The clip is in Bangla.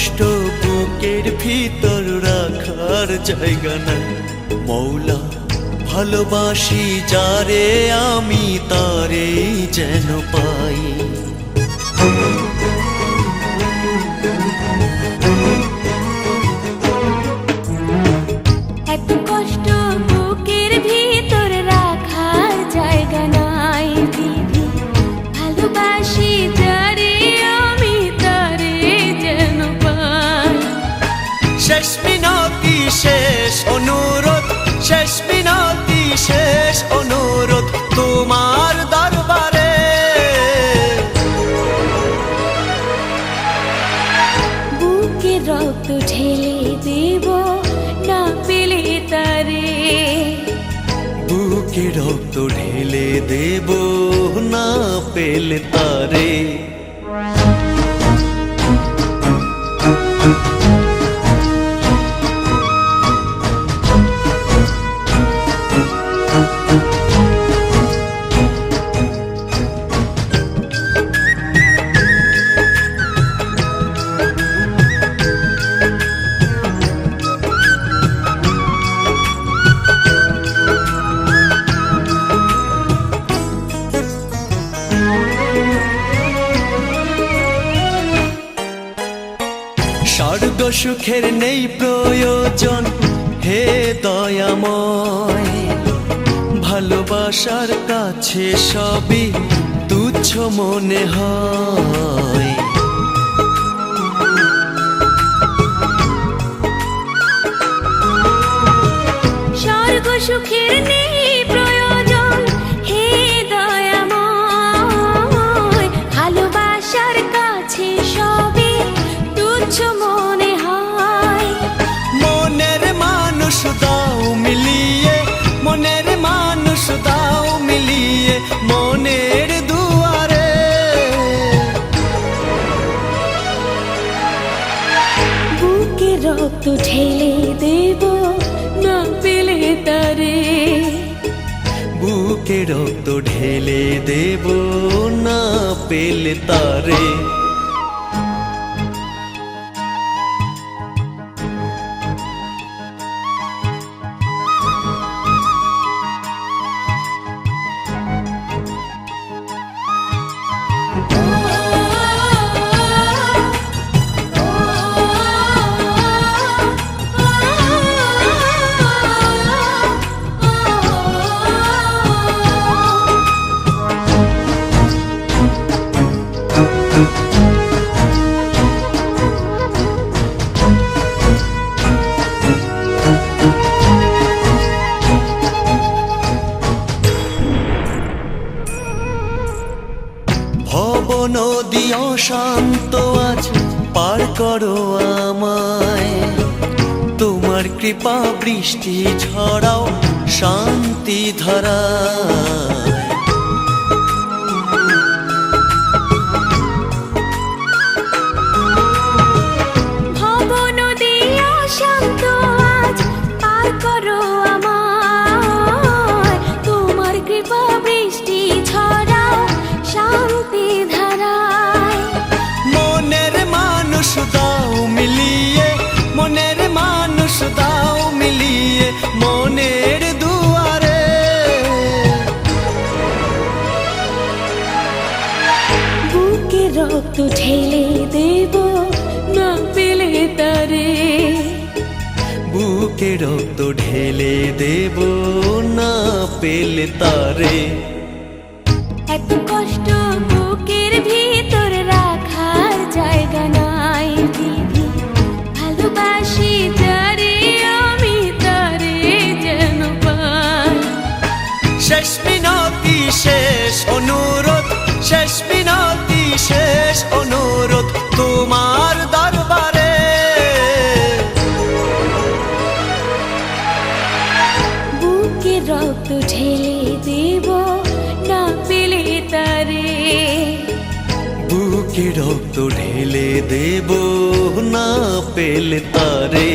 কষ্ট বুকের ভিতর রাখার জায়গা নাই। মৌলা ভালোবাসি যারে আমি তারে যেন পাই। এত কষ্ট বুকের ভিতর রাখার জায়গা নাই দিদি, ভালোবাসি যারে আমি তারে যেন পাই। শেষ মিনতি শেষ অনুরোধ, শেষ মিনতি শেষ অনুরোধ তোমার দরবারে। বুকে রক্ত ঢেলে দেব না পেলে তারে, বুকে রক্ত ঢেলে দেব না পেলে তারে। স্বর্গ সুখের নেই প্রয়োজন হে দয়াময়, ভালোবাসার কাছে সবই তুচ্ছ মনে হয়। স্বর্গ সুখের নেই প্রয়োজন হে দয়াময়, ভালোবাসার কাছে সবই তুচ্ছ মনে হয়। মনের মানুষ দাও মিলিয়ে, মনের মানুষ দাও মিলিয়ে মনের দুয়ারে। বুকে রক্ত ঢেলে দেব না পেলে তারে, বুকে রক্ত ঢেলে দেব না পেলে তারে। ভব নদী অশান্ত আজ পার করো আমায়, তোমার কৃপা বৃষ্টি ঝরাও শান্তি ধারায়। ভব নদী অশান্ত আজ পার করো আমায়, তোমার কৃপা বৃষ্টি ছড়াও শান্তি ধারায়। মনের মানুষ দাও মিলিয়ে, মনের মানুষ দাও মিলিয়ে মনের দুয়ারে। বুকে রক্ত ঢেলে দেব না পেলে তারে, বুকে রক্ত ঢেলে দেব না পেলে তারে। এত কষ্ট বুকের ভিতর রাখার জায়গা নাই দিদি, ভালোবাসি যারে আমি তারে যেন পাই। শেষ মিনতি শেষ অনুরোধ, শেষ মিনতি শেষ অনুরোধ তোমার দরবারে। বুকে রক্ত ঢেলে দেব না পেলে তারে, বুকে রক্ত ঢেলে দেব না পেলে তারে।